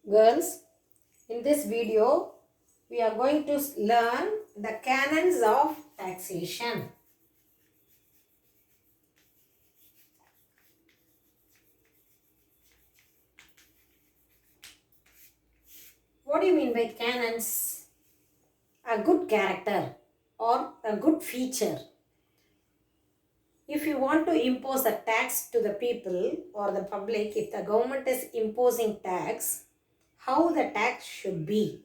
Girls, in this video, we are going to learn the canons of taxation. What do you mean by canons? A good character or a good feature. If you want to impose a tax to the people or the public, if the government is imposing tax, how the tax should be?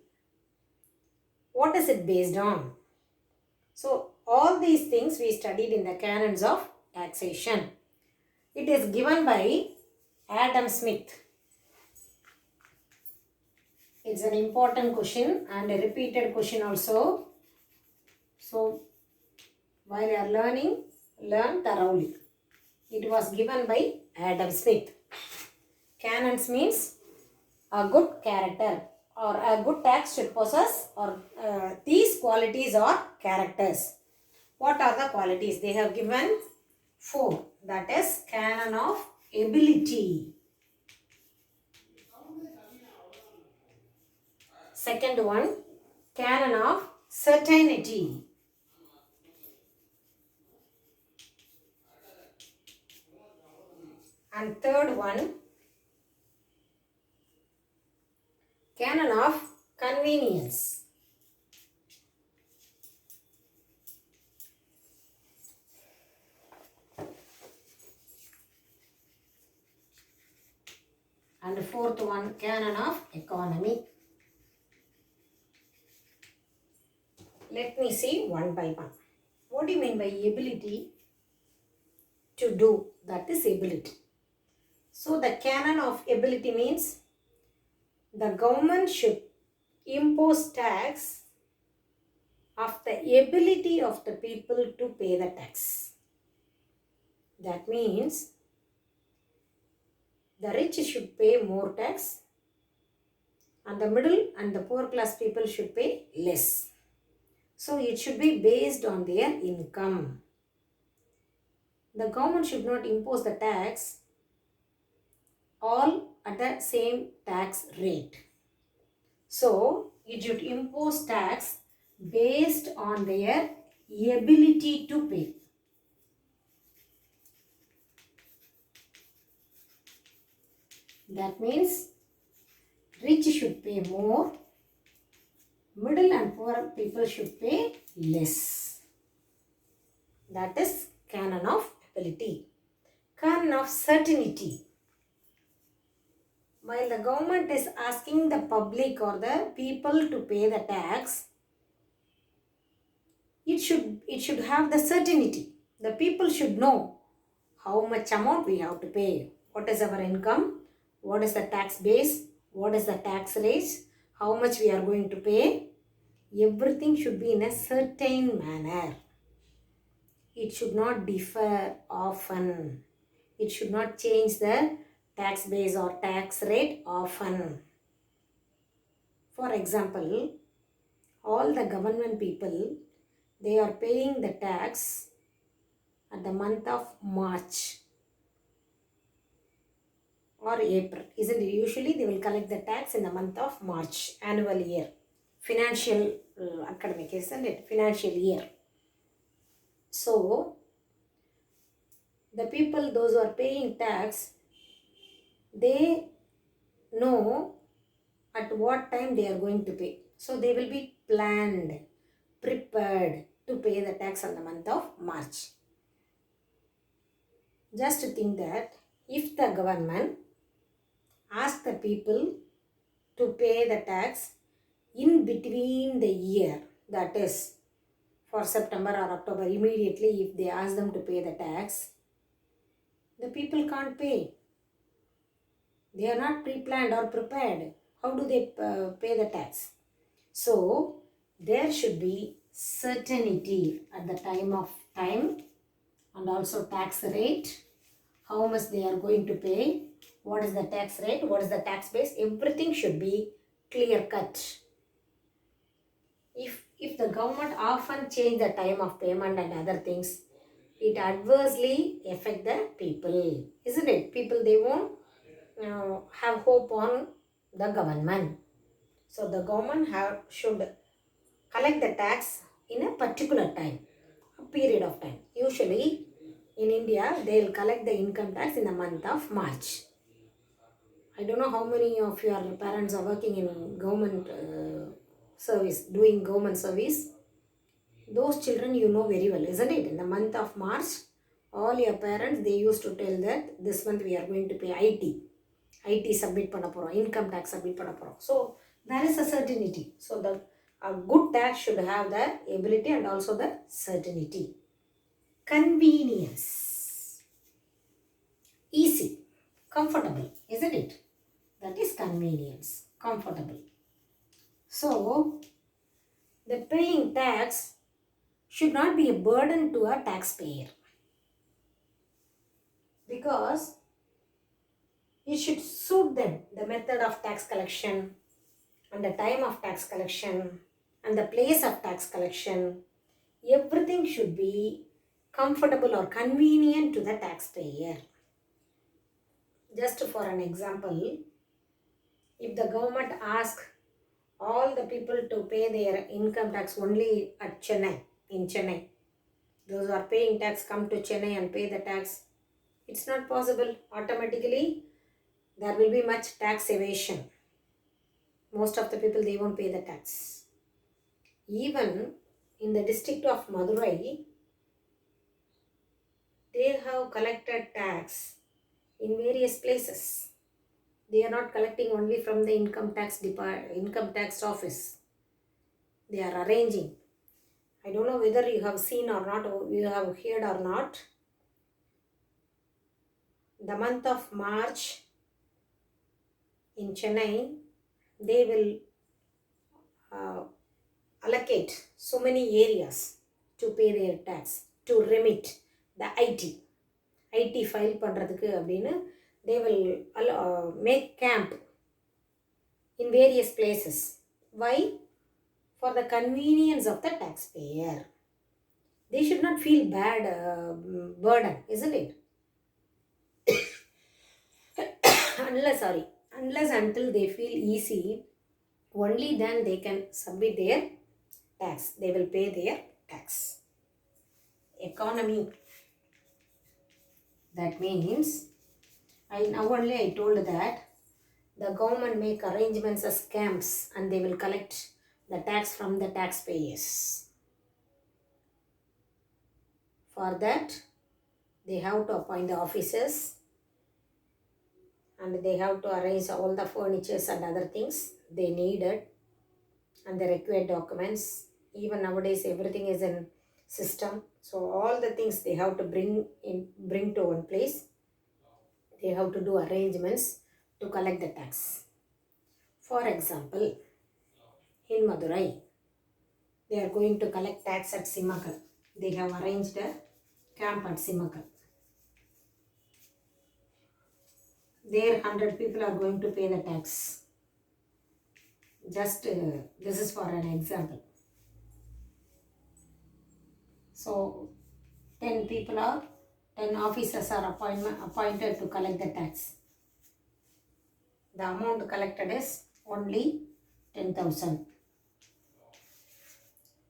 What is it based on? So, all these things we studied in the canons of taxation. It is given by Adam Smith. It's an important question and a repeated question also. So, while you are learning, learn thoroughly. It was given by Adam Smith. Canons means a good character or a good tax should possess or these qualities or characters. What are the qualities? They have given 4. That is canon of ability. Second one, canon of certainty. And third one, canon of convenience. And the fourth one, canon of economy. Let me see one by one. What do you mean by ability to do? That is ability. So the canon of ability means the government should impose tax of the ability of the people to pay the tax. That means the rich should pay more tax and the middle and the poor class people should pay less. So it should be based on their income. The government should not impose the tax all at the same tax rate. So it should impose tax based on their ability to pay. That means rich should pay more, middle and poor people should pay less. That is canon of ability. Canon of certainty. While the government is asking the public or the people to pay the tax, it should have the certainty. The people should know how much amount we have to pay. What is our income? What is the tax base? What is the tax rate? How much we are going to pay? Everything should be in a certain manner. It should not differ often. It should not change the tax base or tax rate often. For example, all the government people, they are paying the tax at the month of March or April. Isn't it? Usually they will collect the tax in the month of March, annual year. Financial academic, isn't it? Financial year. So, the people, those who are paying tax, they know at what time they are going to pay. So, they will be planned, prepared to pay the tax on the month of March. Just to think that if the government asks the people to pay the tax in between the year, that is for September or October, immediately if they ask them to pay the tax, the people can't pay. They are not pre-planned or prepared. How do they pay the tax? So, there should be certainty at the time and also tax rate, how much they are going to pay, what is the tax rate, what is the tax base, everything should be clear cut. If the government often change the time of payment and other things, it adversely affect the people, isn't it? People, they won't have hope on the government. So the government should collect the tax in a particular time, a period of time. Usually in India, they'll collect the income tax in the month of March. I don't know how many of your parents are working in government service, doing government service. Those children you know very well, isn't it? In the month of March, all your parents, they used to tell that this month we are going to pay IT submit பண்ண போகிறோம், income tax submit பண்ண போகிறோம். So there is a certainty. So the a good tax should have the ability and also the certainty. Convenience. Easy. Comfortable, isn't it? That is convenience. Comfortable. So the paying tax should not be a burden to a taxpayer, because it should suit them, the method of tax collection and the time of tax collection and the place of tax collection. Everything should be comfortable or convenient to the taxpayer. Just for an example, if the government asks all the people to pay their income tax only at Chennai, in Chennai, those who are paying tax come to Chennai and pay the tax, it's not possible. Automatically there will be much tax evasion. Most of the people, they won't pay the tax. Even in the district of Madurai, they have collected tax in various places. They are not collecting only from the income tax office. They are arranging. I don't know whether you have seen or not, or you have heard or not. The month of March in Chennai, they will allocate so many areas to pay their tax, to remit the IT file பண்றதுக்கு அப்படின்னு they will make camp in various places. Why? For the convenience of the taxpayer. They should not feel bad burden, isn't it? Unless until they feel easy, only then they can submit their tax. They will pay their tax. Economy. That means, I told that the government make arrangements as camps and they will collect the tax from the taxpayers. For that, they have to appoint the officers and they have to arrange all the furnitures and other things they needed and the required documents. Even nowadays, everything is in system. So all the things they have to bring to one place. They have to do arrangements to collect the tax. For example, in Madurai, they are going to collect tax at Simmakal. They have arranged a camp at Simmakal. There 100 people are going to pay the tax. Just this is for an example. So 10 officers are appointed to collect the tax. The amount collected is only 10,000.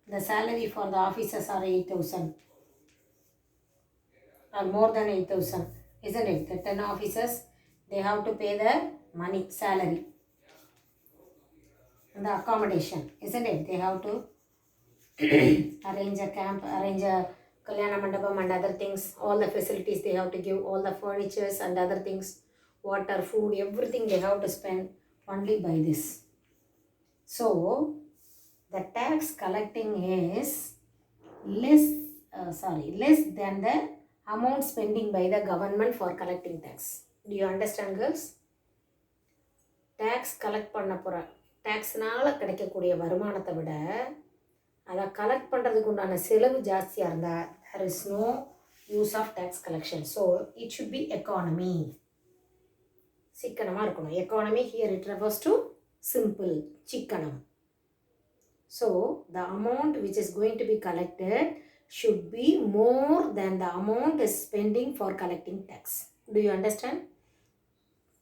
The salary for the officers are 8,000 or more than 8,000, isn't it? The 10 officers, they have to pay the money, salary and the accommodation, isn't it? They have to arrange a camp, arrange a Kalyana Mandapam and other things, all the facilities they have to give, all the furnitures and other things, water, food, everything they have to spend only by this. So, the tax collecting is less than the amount spending by the government for collecting tax. Do you understand, girls? Tax collect பண்ண போகிற டேக்ஸ்னால் கிடைக்கக்கூடிய வருமானத்தை விட அதை collect பண்ணுறதுக்கு உண்டான செலவு ஜாஸ்தியாக இருந்தால் there is no use of tax collection. So it should be economy. சிக்கனமாக இருக்கணும். Economy here it refers to simple, சிக்கனம். So the amount which is going to be collected should be more than the amount is spending for collecting tax. Do you understand?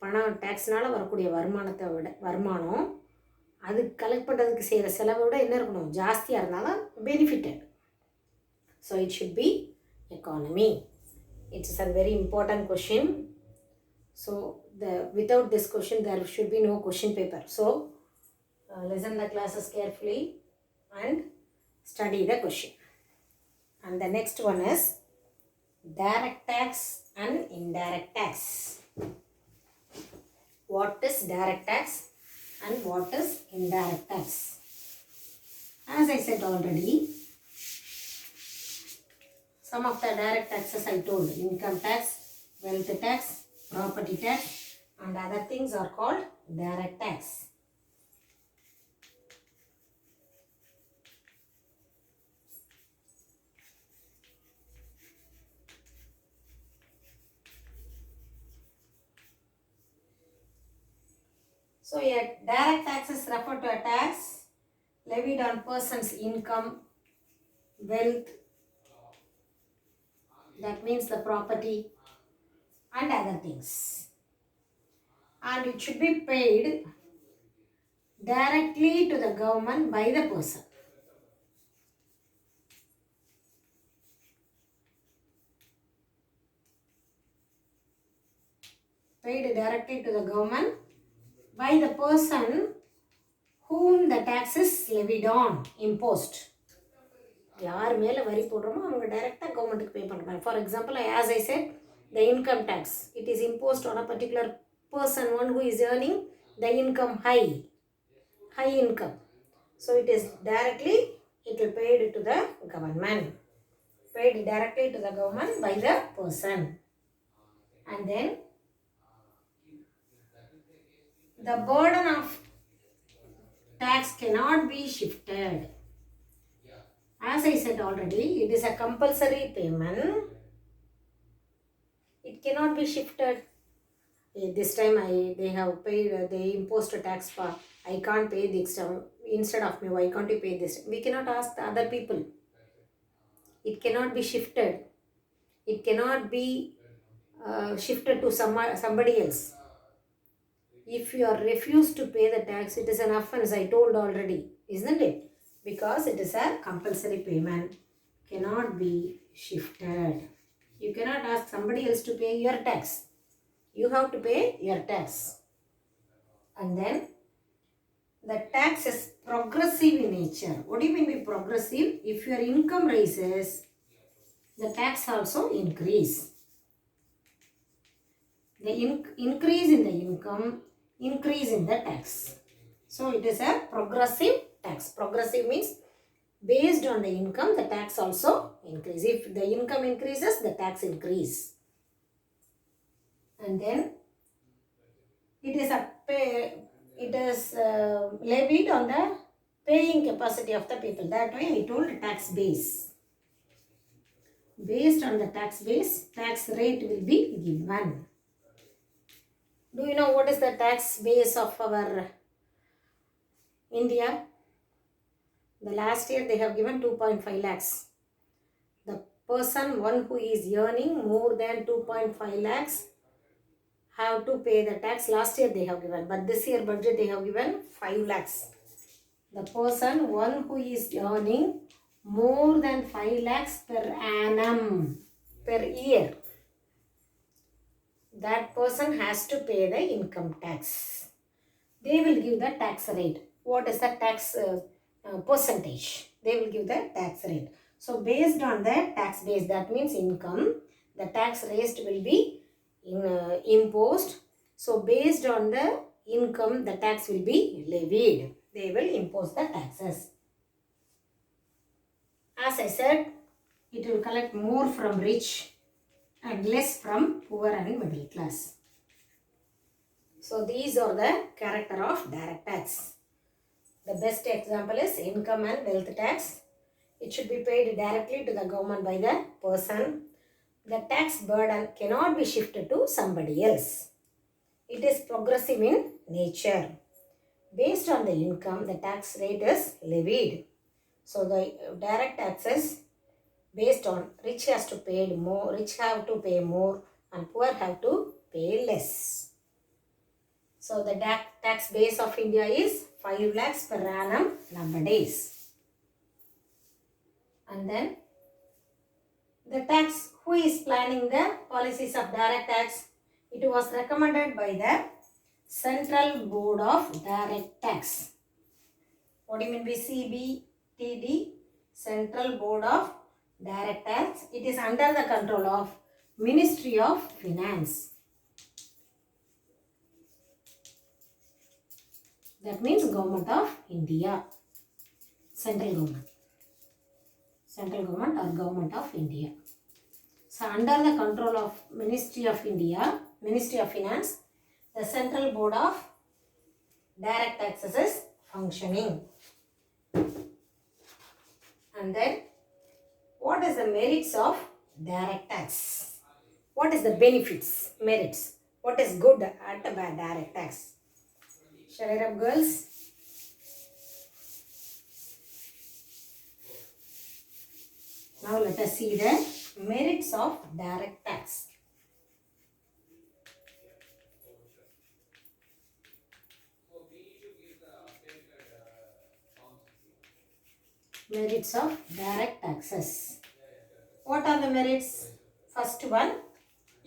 பணம் டேக்ஸ்னால் வரக்கூடிய வருமானம் அது collect பண்ணுறதுக்கு செய்கிற செலவை விட என்ன இருக்கணும், ஜாஸ்தியாக இருந்தால் தான் benefited. So it should be economy. It's a very important question. So without this question there should be no question paper. So listen the classes carefully and study the question. And the next one is direct tax and indirect tax. What is direct tax and what is indirect tax? As I said already, some of the direct taxes I told: income tax, wealth tax, property tax, and other things are called direct tax. So a direct taxes refer to a tax levied on person's income, wealth, that means the property and other things, and it should be paid directly to the government by the person. Paid directly to the government by the person whom the tax is levied on, imposed. யார் மேலே வரி போடுறோமோ அவங்க டைரெக்டாக கவர்மெண்ட்டுக்கு பே பண்ணுறாங்க. For example, as I said, the income tax, it is imposed on a particular person, one who is earning the income high income. So it is directly, it will paid to the government, paid directly to the government by the person. And then the burden of tax cannot be shifted. As I said already, it is a compulsory payment. It cannot be shifted. This time they have paid, they imposed a tax for, I can't pay the extra, instead of me, why can't you pay this? We cannot ask the other people. It cannot be shifted. It cannot be shifted to somebody else. If you are refused to pay the tax, it is an offense, I told already, isn't it? Because it is a compulsory payment, cannot be shifted. You cannot ask somebody else to pay your tax. You have to pay your tax. And then the tax is progressive in nature. What do you mean by progressive? If your income rises, the tax also increase. The increase in the income, increase in the tax. So it is a progressive tax. Progressive means based on the income, the tax also increase. If the income increases, the tax increase. And then it is levied on the paying capacity of the people. That way I told tax base. Based on the tax base, tax rate will be given. Do you know what is the tax base of our India? The last year they have given 2.5 lakhs. The person, one who is earning more than 2.5 lakhs have to pay the tax. Last year they have given, but this year budget they have given 5 lakhs. The person, one who is earning more than 5 lakhs per annum, per year, that person has to pay the income tax. They will give the tax rate. What is the tax percentage? They will give the tax rate. So based on the tax base, that means income, the tax rate will be imposed. So based on the income, the tax will be levied. They will impose the taxes. As I said, it will collect more from rich and less from poor and middle class. So these are the character of direct tax. The best example is income and wealth tax. It should be paid directly to the government by the person. The tax burden cannot be shifted to somebody else. It is progressive in nature. Based on the income, the tax rate is levied. So the direct taxes based on rich has to pay more, rich have to pay more and poor have to pay less. So the tax base of India is 5 lakhs per annum nowadays. And then the tax, who is planning the policies of direct tax? It was recommended by the Central Board of Direct Tax. What do you mean by CBTD? Central Board of Direct Tax. It is under the control of Ministry of Finance. That means Government of India. Central government. Central government or Government of India. So under the control of Ministry of India, Ministry of Finance, the Central Board of Direct Taxes is functioning. And then, what is the merits of direct tax? What is the benefits, merits? What is good at the direct tax? Shall I up, girls? Now let us see the merits of direct tax. Merits of direct taxes. What are the merits? First one,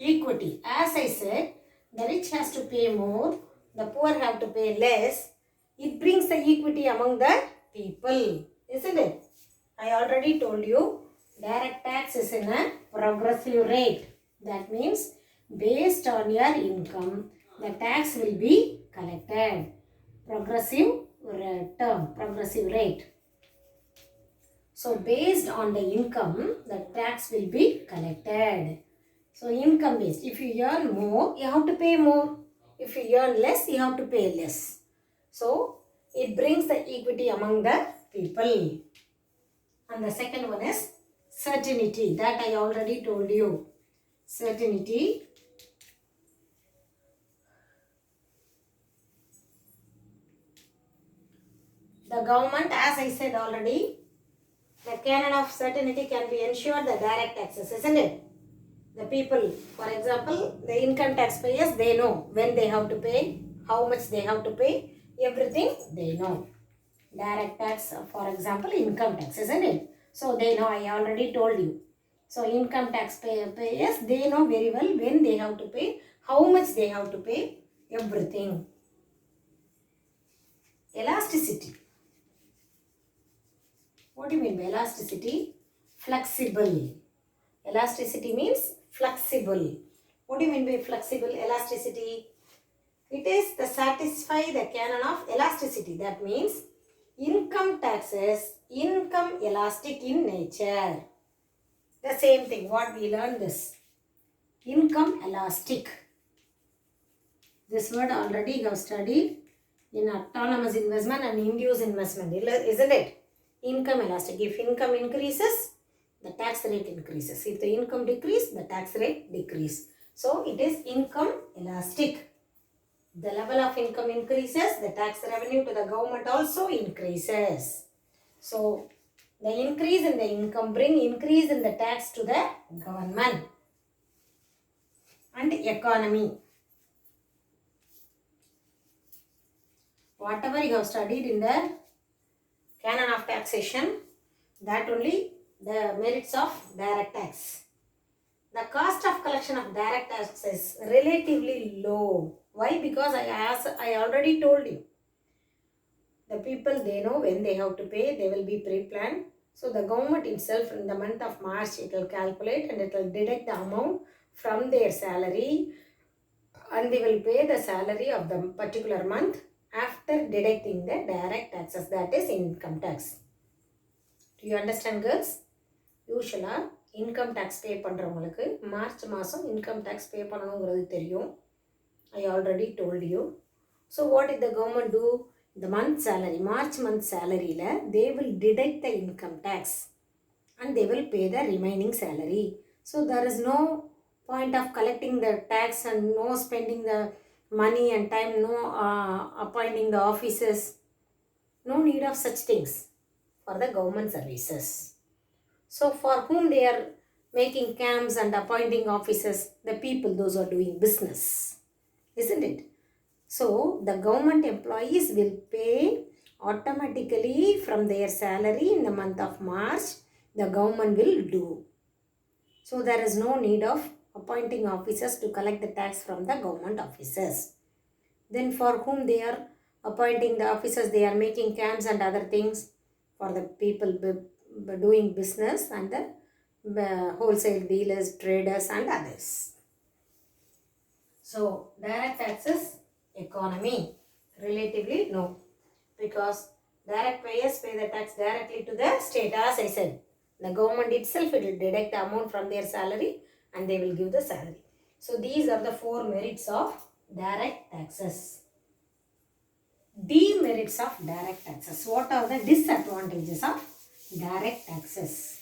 equity. As I said, the rich has to pay more, the poor have to pay less. It brings the equity among the people, isn't it? I already told you, direct tax is in a progressive rate. That means based on your income, the tax will be collected. Progressive term, progressive rate. So based on the income, the tax will be collected. So income based. If you earn more, you have to pay more. If you earn less, you have to pay less. So it brings the equity among the people. And the second one is certainty. That I already told you. Certainty. The government, as I said already, the canon of certainty can be ensured the direct taxes, isn't it? The people, for example, the income taxpayers, they know when they have to pay, how much they have to pay, everything they know. Direct tax, for example, income tax, isn't it? So they know, I already told you. So income taxpayers, they know very well when they have to pay, how much they have to pay, everything. Elasticity. What do you mean by elasticity? Flexible. Elasticity means flexible. What do you mean by flexible elasticity? It is to satisfy the canon of elasticity. That means income taxes, income elastic in nature. The same thing what we learned this. Income elastic. This word already you have studied in autonomous investment and induced investment, isn't it? Income elastic. If income increases, the tax rate increases. If the income decreases, the tax rate decreases. So it is income elastic. The level of income increases, the tax revenue to the government also increases. So the increase in the income bring increase in the tax to the government and economy. Whatever you have studied in the canon of taxation, that only the merits of direct tax. The cost of collection of direct tax is relatively low. Why? Because I already told you. The people, they know when they have to pay, they will be pre-planned. So the government itself in the month of March, it will calculate and it will deduct the amount from their salary and they will pay the salary of the particular month after deducting the direct taxes, that is income tax. Do you understand, girls? Usually income tax pay பண்றவங்களுக்கு March மாசம் income tax pay பண்ணனும்ங்கிறது தெரியும். I already told you. So what did the government do? The month salary, March month salary la they will deduct the income tax and they will pay the remaining salary. So there is no point of collecting the tax and no spending the money and time, no appointing the officers. No need of such things for the government services. So for whom they are making camps and appointing officers? The people, those who are doing business, isn't it? So the government employees will pay automatically from their salary in the month of March. The government will do. So there is no need of appointing officers to collect the tax from the government officers. Then for whom they are appointing the officers, they are making camps and other things for the people doing business and the wholesale dealers, traders and others. So direct taxes, economy, relatively no, because direct payers pay the tax directly to the state. As I said, the government itself will deduct the amount from their salary and they will give the salary. So these are the 4 merits of direct taxes. Demerits of direct taxes. What are the disadvantages of direct taxes?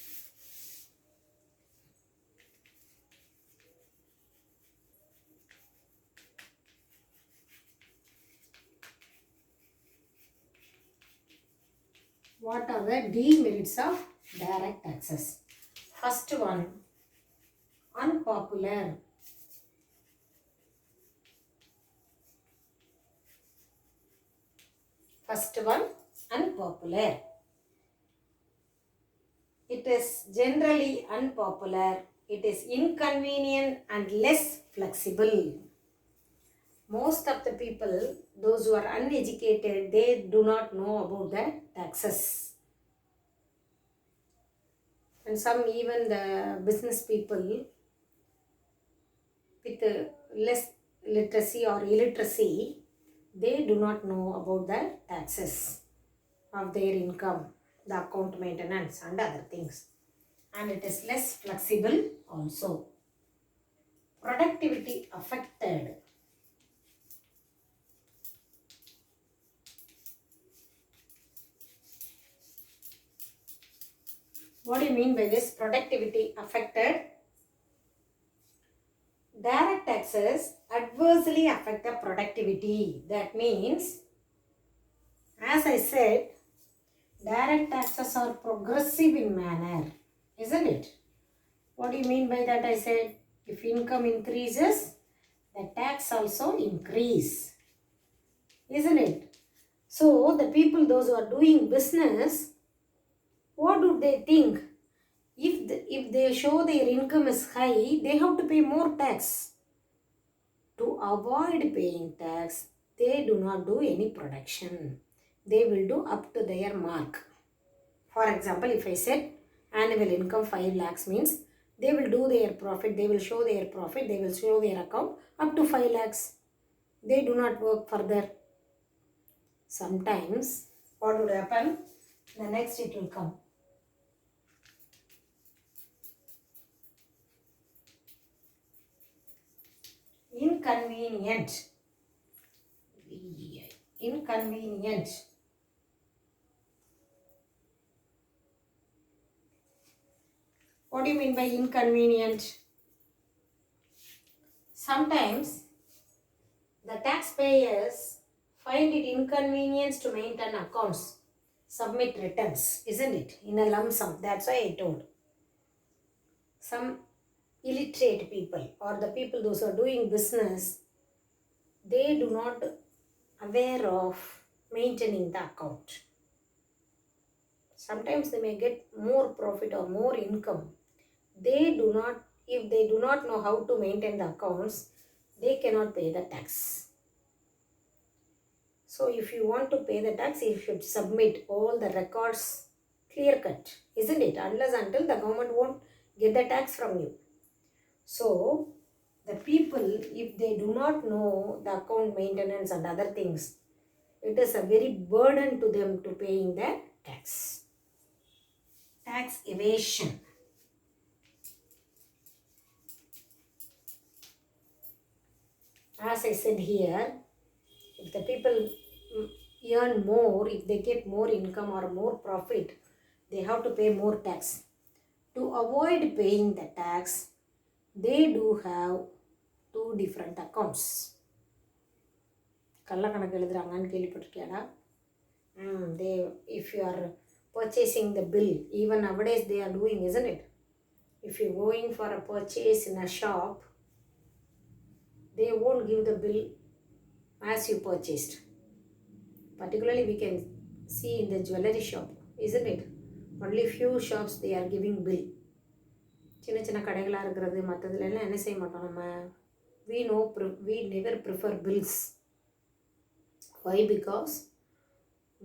What are the demerits of direct taxes? First one, unpopular. First one, unpopular. It is generally unpopular. It is inconvenient and less flexible. Most of the people, those who are uneducated, they do not know about the taxes. And some even the business people with less literacy or illiteracy, they do not know about the taxes of their income, the account maintenance and other things. And it is less flexible also. Productivity affected. What do you mean by this? Productivity affected? Direct taxes adversely affect the productivity. That means, as I said, direct taxes are progressive in manner, isn't it? What do you mean by that? I said, if income increases, the tax also increase, isn't it? So the people, those who are doing business, what do they think? If they show their income is high, they have to pay more tax. To avoid paying tax, they do not do any production. They will do up to their mark. For example, if I said annual income 5 lakhs means they will do their profit, they will show their profit, they will show their account up to 5 lakhs. They do not work further. Sometimes, what would happen? The next it will come. Inconvenient. Inconvenient. What do you mean by inconvenient? Sometimes the taxpayers find it inconvenience to maintain accounts, submit returns, isn't it? In a lump sum. That's why I told. Some illiterate people or the people those who are doing business, they do not aware of maintaining the account. Sometimes they may get more profit or more income. They do not, if they do not know how to maintain the accounts, they cannot pay the tax. So if you want to pay the tax, you should submit all the records clear cut, isn't it? Unless until the government won't get the tax from you. So the people, if they do not know the account maintenance and other things, it is a very burden to them to paying the tax. Tax evasion. As I said here, if the people earn more, if they get more income or more profit, they have to pay more tax. To avoid paying the tax, they do have 2 different accounts. கள்ள கணக்கு எழுதுறாங்கன்னு கேள்விப்பட்டிருக்கியாடா? They, if you are purchasing the bill, even nowadays they are doing, isn't it? If you're going for a purchase in a shop, they won't give the bill as you purchased. Particularly we can see in the jewelry shop, isn't it? Only few shops they are giving bill. சின்ன சின்ன கடைகளாக இருக்கிறது மற்றதுலாம் என்ன செய்ய மாட்டோம் நம்ம. we never prefer bills. why? Because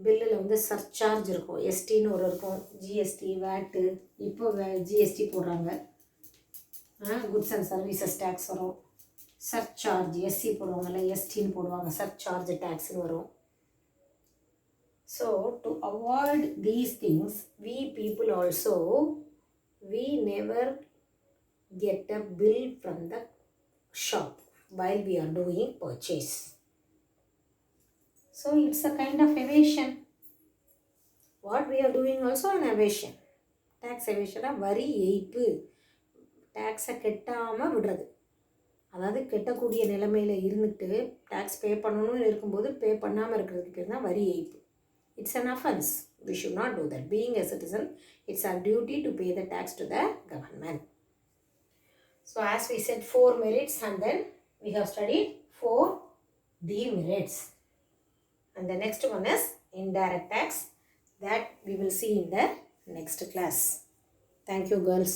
பில்லில் வந்து surcharge இருக்கும், எஸ்டின்னு ஒரு இருக்கும், ஜிஎஸ்டி வேட்டு, இப்போ ஜிஎஸ்டி போடுறாங்க, குட்ஸ் அண்ட் சர்வீசஸ் டேக்ஸ் வரும், சர்சார்ஜ் எஸ்சி போடுவாங்கல்ல, எஸ்டின்னு போடுவாங்க, சர்சார்ஜ் டேக்ஸ்னு வரும். So to avoid these things, we people also, we never get a bill from the shop while we are doing purchase. So it's a kind of evasion. What we are doing also an evasion. Tax evasion வரி ஏய்ப்பு, டேக்ஸை கெட்டாமல் விடுறது. அதாவது கெட்டக்கூடிய நிலைமையில் இருந்துட்டு tax பே பண்ணணும்னு இருக்கும்போது பே பண்ணாமல் இருக்கிறதுக்கு பேர் தான் வரி ஏய்ப்பு. It's an offense. We should not do that. Being a citizen, it's our duty to pay the tax to the government. So as we said, 4 merits, and then we have studied 4 demerits. And the next one is indirect tax, that we will see in the next class. Thank you, girls.